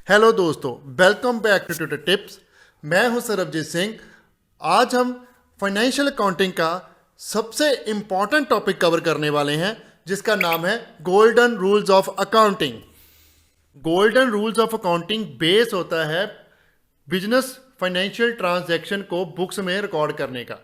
Hello दोस्तों, welcome back to tutor tips. मैं हूं सरबजीत सिंह। आज हम फाइनेंशियल अकाउंटिंग का सबसे इम्पॉर्टेंट टॉपिक कवर करने वाले हैं, जिसका नाम है golden rules of accounting. Golden rules of accounting base होता है बिजनेस फाइनेंशियल ट्रांजैक्शन को बुक्स में रिकॉर्ड करने का।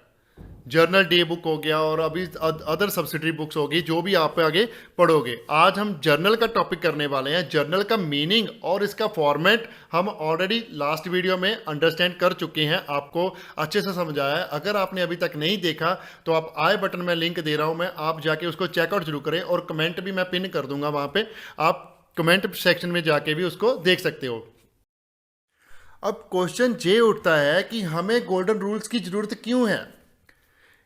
जर्नल डे बुक हो गया और अभी अदर सब्सिडरी बुक्स होगी, जो भी आप आगे पढ़ोगे। आज हम जर्नल का टॉपिक करने वाले हैं। जर्नल का मीनिंग और इसका फॉर्मेट हम ऑलरेडी लास्ट वीडियो में अंडरस्टैंड कर चुके हैं, आपको अच्छे से समझाया है। अगर आपने अभी तक नहीं देखा तो आप आई बटन में लिंक दे रहा हूं मैं, आप जाके उसको चेकआउट जरूर करें और कमेंट भी मैं पिन कर दूंगा वहां पे, आप कमेंट सेक्शन में जाके भी उसको देख सकते हो। अब क्वेश्चन ये उठता है कि हमें गोल्डन रूल्स की जरूरत क्यों है।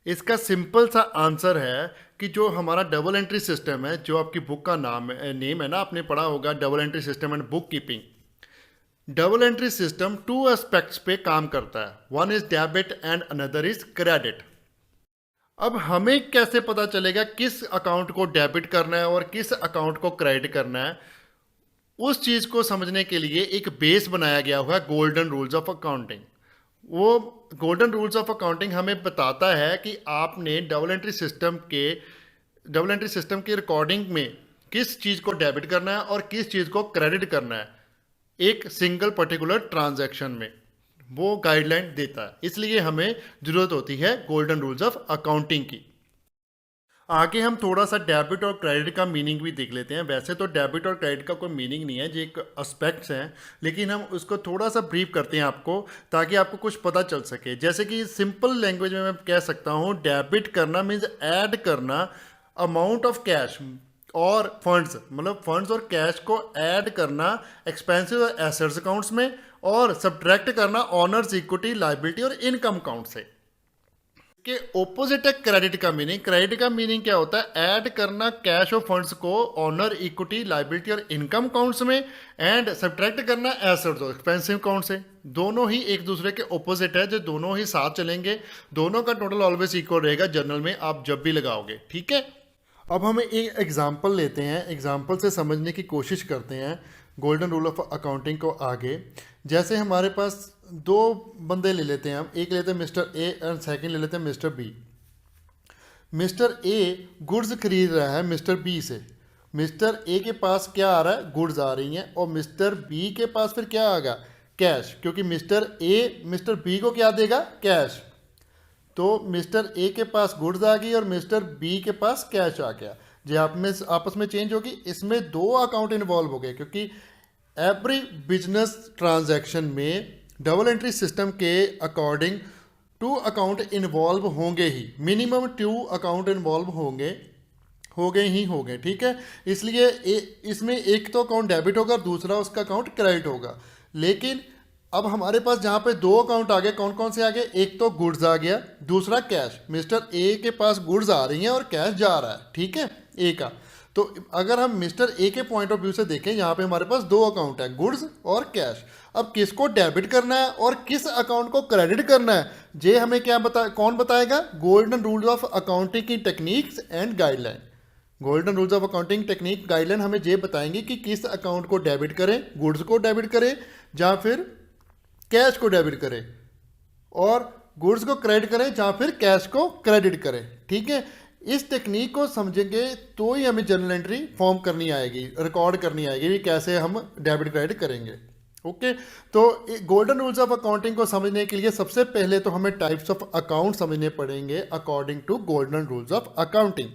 इसका सिंपल सा आंसर है कि जो हमारा डबल एंट्री सिस्टम है, जो आपकी बुक का नेम है ना, आपने पढ़ा होगा double entry system and book keeping. Double entry system two aspects पे काम करता है, one is debit and another is credit. अब हमें कैसे पता चलेगा किस अकाउंट को डेबिट करना है और किस अकाउंट को क्रेडिट करना है? उस चीज को समझने के लिए एक बेस बनाया गया हुआ है गोल्डन रूल्स ऑफ अकाउंटिंग। वो गोल्डन रूल्स ऑफ अकाउंटिंग हमें बताता है कि आपने डबल एंट्री सिस्टम की रिकॉर्डिंग में किस चीज़ को डेबिट करना है और किस चीज़ को क्रेडिट करना है एक सिंगल पर्टिकुलर ट्रांजैक्शन में। वो गाइडलाइन देता है, इसलिए हमें ज़रूरत होती है गोल्डन रूल्स ऑफ अकाउंटिंग की। आगे हम थोड़ा सा डेबिट और क्रेडिट का मीनिंग भी देख लेते हैं। वैसे तो डेबिट और क्रेडिट का कोई मीनिंग नहीं है, जो एक एस्पेक्ट्स हैं, लेकिन हम उसको थोड़ा सा ब्रीफ करते हैं आपको, ताकि आपको कुछ पता चल सके। जैसे कि सिंपल लैंग्वेज में मैं कह सकता हूँ, डेबिट करना मीन्स ऐड करना अमाउंट ऑफ कैश और फंड्स, मतलब फंड्स और कैश को ऐड करना एक्सपेंसिव और एसेट्स अकाउंट्स में, और सब्ट्रैक्ट करना ऑनर्स, इक्विटी, लायबिलिटी और इनकम अकाउंट से। के ओपोजिट है क्रेडिट का मीनिंग। क्रेडिट का मीनिंग क्या होता है? ऐड करना कैश और फंड्स को ऑनर, इक्विटी, लायबिलिटी और इनकम अकाउंट्स में, एंड सब्ट्रैक्ट करना एसेट्स और एक्सपेंसिव अकाउंट से। दोनों ही एक दूसरे के ओपोजिट है, जो दोनों ही साथ चलेंगे। दोनों का टोटल ऑलवेज इक्वल रहेगा जर्नल में, आप जब भी लगाओगे। ठीक है, अब हम एक एग्जाम्पल लेते हैं, एग्जाम्पल से समझने की कोशिश करते हैं गोल्डन रूल ऑफ अकाउंटिंग को आगे। जैसे हमारे पास दो बंदे ले लेते हैं हम, एक लेते हैं मिस्टर ए और सेकंड ले लेते हैं mister B. Mister A goods खरीद रहा है मिस्टर बी से। मिस्टर ए के पास क्या आ रहा है? गुड्स आ रही हैं। और मिस्टर बी के पास फिर क्या आ गया? कैश, क्योंकि मिस्टर ए मिस्टर बी को क्या देगा? कैश। तो मिस्टर ए के पास गुड्स आ गई और मिस्टर बी के पास कैश आ गया। जो आप में आपस में चेंज होगी, इसमें दो अकाउंट इन्वॉल्व हो गए, क्योंकि एवरी बिजनेस ट्रांजैक्शन में डबल एंट्री सिस्टम के अकॉर्डिंग टू अकाउंट इन्वॉल्व होंगे ही, मिनिमम 2 अकाउंट इन्वॉल्व होंगे। ठीक है, इसलिए इसमें एक तो अकाउंट डेबिट होगा, दूसरा उसका अकाउंट क्रेडिट होगा। लेकिन अब हमारे पास जहाँ पे दो अकाउंट आ गए, कौन कौन से आ गए? एक तो गुड्स आ गया, दूसरा कैश। मिस्टर ए के पास गुड्स आ रही हैं और कैश जा रहा है, ठीक है, ए का। तो अगर हम मिस्टर ए के पॉइंट ऑफ व्यू से देखें, यहाँ पे हमारे पास दो अकाउंट है, गुड्स और कैश। अब किसको डेबिट करना है और किस अकाउंट को क्रेडिट करना है, ये हमें कौन बताएगा? गोल्डन रूल्स ऑफ अकाउंटिंग की techniques and guideline. Golden rules of accounting technique guideline हमें ये बताएंगे कि किस अकाउंट को डेबिट करें, गुड्स को डेबिट करें या फिर कैश को डेबिट करें, और गुड्स को क्रेडिट करें या फिर कैश को क्रेडिट करें। ठीक है, इस टेक्निक को समझेंगे तो ही हमें जर्नल एंट्री फॉर्म करनी आएगी, रिकॉर्ड करनी आएगी कि कैसे हम डेबिट क्रेडिट करेंगे। ओके, तो गोल्डन रूल्स ऑफ अकाउंटिंग को समझने के लिए सबसे पहले तो हमें टाइप्स ऑफ अकाउंट समझने पड़ेंगे according to golden rules of accounting.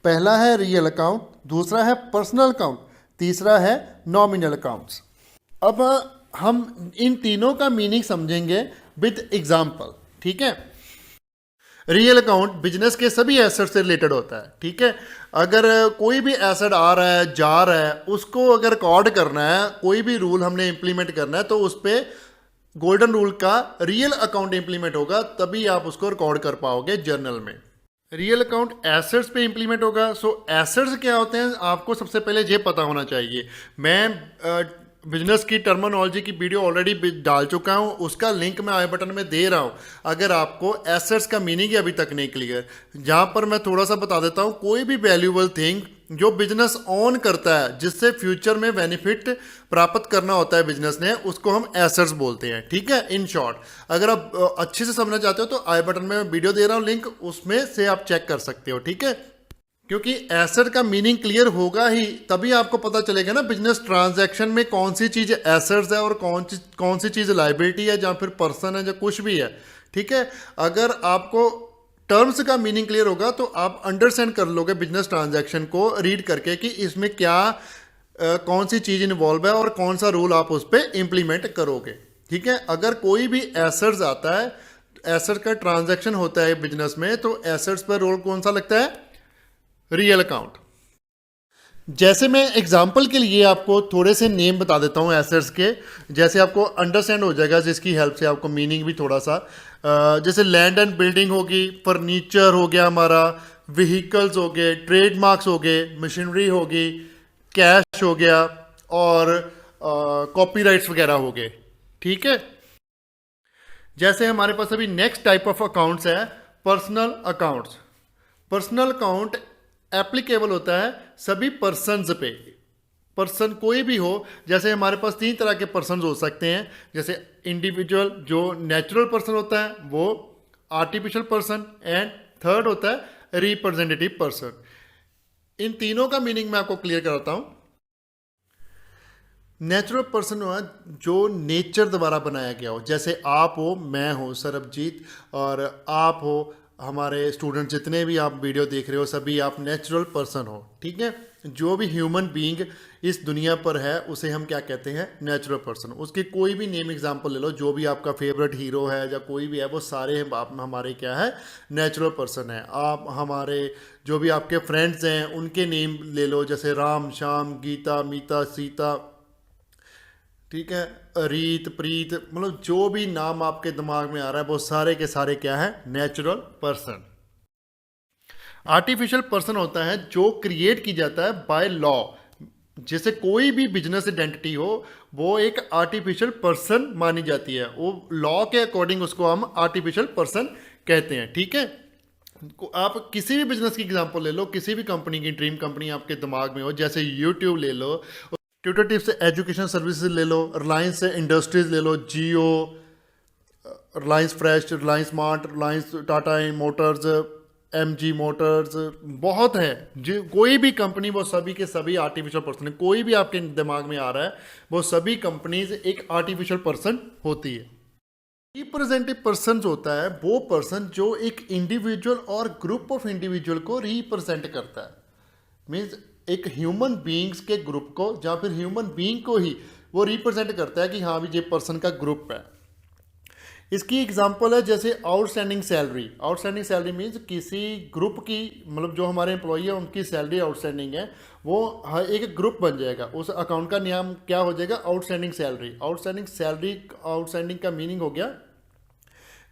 पहला है रियल अकाउंट, दूसरा है पर्सनल अकाउंट, तीसरा है नॉमिनल अकाउंट्स। अब हम इन तीनों का मीनिंग समझेंगे विद एग्जाम्पल। ठीक है, रियल अकाउंट बिजनेस के सभी एसेट से रिलेटेड होता है। ठीक है, अगर कोई भी एसेट आ रहा है, जा रहा है, उसको अगर रिकॉर्ड करना है, कोई भी रूल हमने इंप्लीमेंट करना है, तो उस पर गोल्डन रूल का रियल अकाउंट इंप्लीमेंट होगा, तभी आप उसको रिकॉर्ड कर पाओगे जर्नल में। रियल अकाउंट एसेट्स पे इंप्लीमेंट होगा। सो एसेट्स क्या होते हैं, आपको सबसे पहले ये पता होना चाहिए। मैं बिजनेस की टर्मिनोलॉजी की वीडियो ऑलरेडी डाल चुका हूँ, उसका लिंक मैं आई बटन में दे रहा हूँ, अगर आपको एसेट्स का मीनिंग अभी तक नहीं क्लियर। जहाँ पर मैं थोड़ा सा बता देता हूँ, कोई भी वैल्यूएबल थिंग जो बिजनेस ऑन करता है, जिससे फ्यूचर में बेनिफिट प्राप्त करना होता है बिजनेस ने, उसको हम एसेट्स बोलते हैं। ठीक है, इन शॉर्ट। अगर आप अच्छे से समझना चाहते हो तो आई बटन में मैं वीडियो दे रहा हूँ लिंक, उसमें से आप चेक कर सकते हो। ठीक है, क्योंकि एसेट का मीनिंग क्लियर होगा ही तभी आपको पता चलेगा ना बिजनेस ट्रांजैक्शन में कौन सी चीज़ एसेट्स है और कौन सी चीज़ लाइबिलिटी है, या फिर पर्सन है, या कुछ भी है। ठीक है, अगर आपको टर्म्स का मीनिंग क्लियर होगा तो आप अंडरस्टैंड कर लोगे बिजनेस ट्रांजैक्शन को रीड करके कि इसमें क्या कौन सी चीज़ इन्वॉल्व है और कौन सा रूल आप उस पर इम्प्लीमेंट करोगे। ठीक है, अगर कोई भी एसेट्स आता है, एसेट का ट्रांजैक्शन होता है बिजनेस में, तो एसेट्स पर रोल कौन सा लगता है? Real account. जैसे मैं एग्जांपल के लिए आपको थोड़े से नेम बता देता हूँ एसेट्स के, जैसे आपको अंडरस्टैंड हो जाएगा, जिसकी हेल्प से आपको मीनिंग भी थोड़ा सा जैसे लैंड एंड बिल्डिंग होगी, फर्नीचर हो गया हमारा, व्हीकल्स हो गए, ट्रेडमार्क्स हो गए, मशीनरी होगी, कैश हो गया, और कॉपीराइट्स वगैरह हो गए। ठीक है, जैसे हमारे पास अभी नेक्स्ट टाइप ऑफ अकाउंट्स है personal accounts. Personal account applicable होता है सभी पर्सनस पे, पर्सन कोई भी हो। जैसे हमारे पास 3 तरह के पर्सन हो सकते हैं, जैसे इंडिविजुअल जो नेचुरल पर्सन होता है, वो आर्टिफिशियल पर्सन, एंड थर्ड होता है रिप्रेजेंटेटिव पर्सन। इन तीनों का मीनिंग मैं आपको क्लियर कराता हूं। नेचुरल पर्सन हुआ जो नेचर द्वारा बनाया गया हो, जैसे आप हो, मैं हूँ सरबजीत, और आप हो, हमारे स्टूडेंट जितने भी आप वीडियो देख रहे हो सभी आप नेचुरल पर्सन हो। ठीक है, जो भी ह्यूमन बीइंग इस दुनिया पर है उसे हम क्या कहते हैं? Natural person. उसके कोई भी नेम एग्जांपल ले लो, जो भी आपका फेवरेट हीरो है या कोई भी है, वो सारे आप हमारे क्या है? नेचुरल पर्सन है। आप हमारे जो भी आपके फ्रेंड्स हैं उनके नेम ले लो, जैसे राम, श्याम, गीता, मीता, सीता, ठीक है, रीत, प्रीत, मतलब जो भी नाम आपके दिमाग में आ रहा है वो सारे के सारे क्या है? Natural person. आर्टिफिशियल पर्सन होता है जो क्रिएट की जाता है बाय लॉ। जैसे कोई भी बिजनेस आइडेंटिटी हो, वो एक आर्टिफिशियल पर्सन मानी जाती है, वो लॉ के अकॉर्डिंग उसको हम आर्टिफिशियल पर्सन कहते हैं। ठीक है, आप किसी भी बिजनेस की एग्जांपल ले लो, किसी भी कंपनी की ड्रीम कंपनी आपके दिमाग में हो, जैसे यूट्यूब ले लो, ट्विटर टिप्स से एजुकेशन सर्विसेज ले लो, रिलायंस से इंडस्ट्रीज ले लो, Jio, Reliance fresh, Reliance smart, Reliance Tata motors, MG motors, बहुत है। जो कोई भी कंपनी, वो सभी के सभी आर्टिफिशियल पर्सन है। कोई भी आपके दिमाग में आ रहा है, वो सभी कंपनीज एक आर्टिफिशियल पर्सन होती है। रिप्रेजेंटेटिव पर्सन होता है वो पर्सन जो एक इंडिविजुअल और ग्रुप ऑफ इंडिविजुअल को रिप्रेजेंट करता है। मीन्स एक ह्यूमन बीइंग्स के ग्रुप को, या फिर ह्यूमन बीइंग को ही वो रिप्रेजेंट करता है कि हाँ भी ये पर्सन का ग्रुप है। इसकी एग्जांपल है जैसे outstanding salary. Outstanding salary means किसी ग्रुप की, मतलब जो हमारे एम्प्लॉई है उनकी सैलरी आउटस्टैंडिंग है, वो एक ग्रुप बन जाएगा, उस अकाउंट का नाम क्या हो जाएगा? Outstanding salary. Outstanding salary, outstanding का मीनिंग हो गया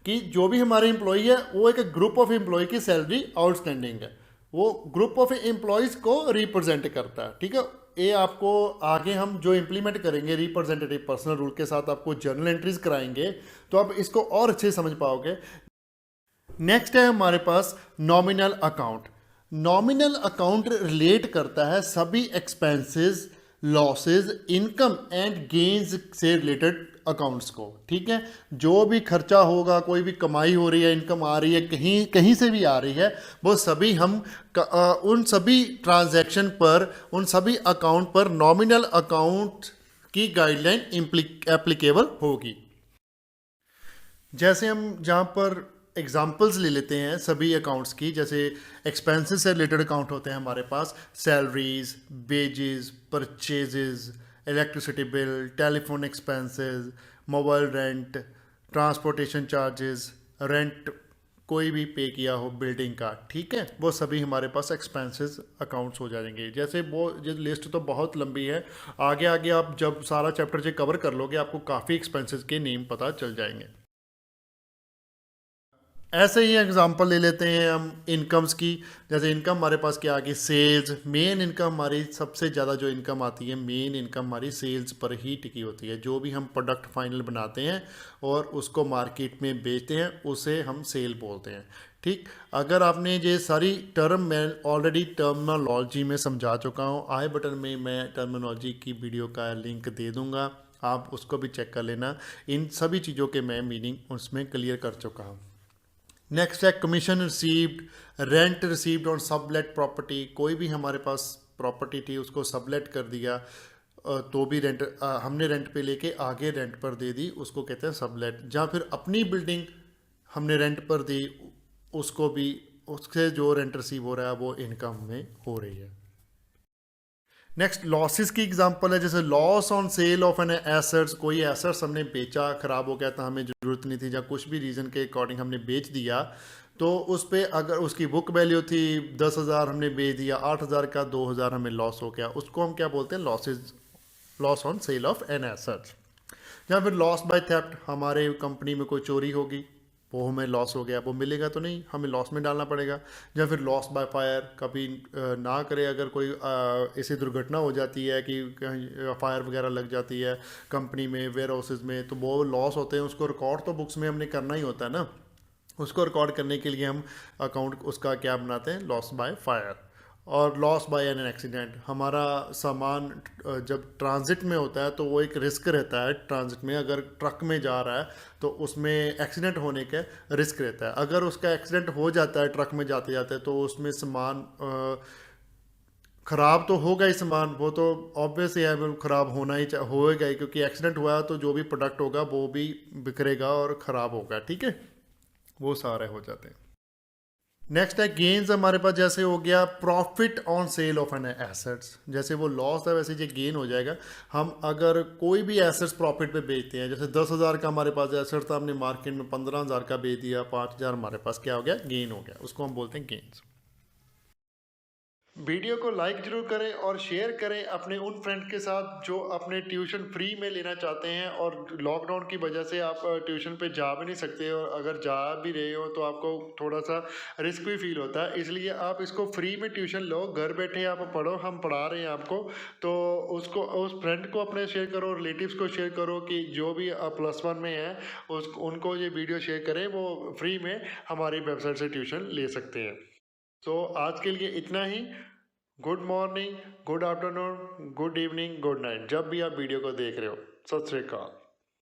कि जो भी हमारे एम्प्लॉई है वो एक ग्रुप ऑफ एम्प्लॉय की सैलरी आउटस्टैंडिंग है, वो ग्रुप ऑफ एम्प्लॉयज को रिप्रेजेंट करता है। ठीक है, ये आपको आगे हम जो इम्प्लीमेंट करेंगे रिप्रेजेंटेटिव पर्सनल रूल के साथ, आपको जर्नल एंट्रीज कराएंगे तो आप इसको और अच्छे समझ पाओगे। नेक्स्ट है हमारे पास nominal account. Nominal account relate करता है सभी expenses, losses, income and gains से रिलेटेड अकाउंट्स को। ठीक है, जो भी खर्चा होगा, कोई भी कमाई हो रही है, इनकम आ रही है, कहीं कहीं से भी आ रही है, वो सभी हम उन सभी ट्रांजैक्शन पर, उन सभी अकाउंट पर नॉमिनल अकाउंट की गाइडलाइन एप्लीकेबल होगी। जैसे हम जहाँ पर एग्जाम्पल्स ले लेते हैं सभी अकाउंट्स की, जैसे एक्सपेंसेस से रिलेटेड अकाउंट होते हैं हमारे पास, salaries, wages, purchases, electricity bill, telephone expenses, mobile rent, transportation charges, rent कोई भी पे किया हो बिल्डिंग का। ठीक है, वो सभी हमारे पास एक्सपेंसेस अकाउंट्स हो जाएंगे। जैसे वो ये लिस्ट तो बहुत लंबी है, आगे आगे आप जब सारा चैप्टर जो कवर कर लोगे आपको काफ़ी एक्सपेंसेस के नेम पता चल जाएंगे। ऐसे ही एग्जांपल ले लेते हैं हम इनकम्स की। जैसे इनकम हमारे पास क्या आ गई? सेल्स। मेन इनकम हमारी सबसे ज़्यादा जो इनकम आती है, मेन इनकम हमारी सेल्स पर ही टिकी होती है। जो भी हम प्रोडक्ट फाइनल बनाते हैं और उसको मार्केट में बेचते हैं उसे हम सेल बोलते हैं। ठीक। अगर आपने ये सारी टर्म मैं ऑलरेडी टर्मिनोलॉजी में समझा चुका हूँ, आई बटन में मैं टर्मिनोलॉजी की वीडियो का लिंक दे दूंगा, आप उसको भी चेक कर लेना। इन सभी चीज़ों के मैं मीनिंग उसमें क्लियर कर चुका हूँ। नेक्स्ट है commission received, rent received on sublet property. कोई भी हमारे पास प्रॉपर्टी थी उसको सबलेट कर दिया, तो भी रेंट हमने रेंट पे लेके आगे रेंट पर दे दी, उसको कहते हैं सबलेट। या फिर अपनी बिल्डिंग हमने रेंट पर दी, उसको भी, उससे जो रेंट रिसीव हो रहा है वो इनकम में हो रही है। नेक्स्ट लॉसेस की एग्जांपल है, जैसे loss on sale of an assets. कोई एसेट्स हमने बेचा, खराब हो गया था, हमें ज़रूरत नहीं थी, या कुछ भी रीज़न के अकॉर्डिंग हमने बेच दिया, तो उस पर अगर उसकी बुक वैल्यू थी 10,000, हमने बेच दिया 8,000 का, 2,000 हमें लॉस हो गया, उसको हम क्या बोलते हैं, losses, loss on sale of an assets. या फिर लॉस बाय थेफ्ट, हमारे कंपनी में कोई चोरी होगी, वो हमें लॉस हो गया, वो मिलेगा तो नहीं, हमें लॉस में डालना पड़ेगा। या फिर लॉस बाय फायर, कभी ना करे अगर कोई ऐसी दुर्घटना हो जाती है कि कहीं फायर वगैरह लग जाती है कंपनी में, वेयर हाउसेज में, तो वो लॉस होते हैं, उसको रिकॉर्ड तो बुक्स में हमने करना ही होता है ना। उसको रिकॉर्ड करने के लिए हम अकाउंट उसका क्या बनाते हैं, लॉस बाय फायर। और लॉस बाय एन एक्सीडेंट, हमारा सामान जब ट्रांजिट में होता है तो वो एक रिस्क रहता है ट्रांजिट में, अगर ट्रक में जा रहा है तो उसमें एक्सीडेंट होने का रिस्क रहता है। अगर उसका एक्सीडेंट हो जाता है ट्रक में जाते जाते, तो उसमें सामान ख़राब तो होगा ही सामान, वो तो ऑब्वियस है, वो ख़राब होना ही होएगा ही, क्योंकि एक्सीडेंट हुआ है तो जो भी प्रोडक्ट होगा वो भी बिखरेगा और ख़राब होगा, ठीक है, वो सारे हो जाते हैं। नेक्स्ट है गेन्स, हमारे पास जैसे हो गया profit on sale of an assets, जैसे वो लॉस है वैसे ये गेन हो जाएगा। हम अगर कोई भी एसेट्स प्रॉफिट पे बेचते हैं, जैसे 10,000 का हमारे पास एसेट था, हमने मार्केट में 15,000 का बेच दिया, 5,000 हमारे पास क्या हो गया, गेन हो गया, उसको हम बोलते हैं गेन्स। वीडियो को लाइक जरूर करें और शेयर करें अपने उन फ्रेंड के साथ जो अपने ट्यूशन फ्री में लेना चाहते हैं, और लॉकडाउन की वजह से आप ट्यूशन पे जा भी नहीं सकते, और अगर जा भी रहे हो तो आपको थोड़ा सा रिस्क भी फील होता है, इसलिए आप इसको फ्री में ट्यूशन लो, घर बैठे आप पढ़ो, हम पढ़ा रहे हैं आपको। तो उसको, उस फ्रेंड को अपने शेयर करो, रिलेटिव्स को शेयर करो, कि जो भी +1 में है उनको ये वीडियो शेयर करें, वो फ्री में हमारी वेबसाइट से ट्यूशन ले सकते हैं। तो आज के लिए इतना ही। Good morning, good afternoon, good evening, good night, जब भी आप वीडियो को देख रहे हो। सत श्री अकाल।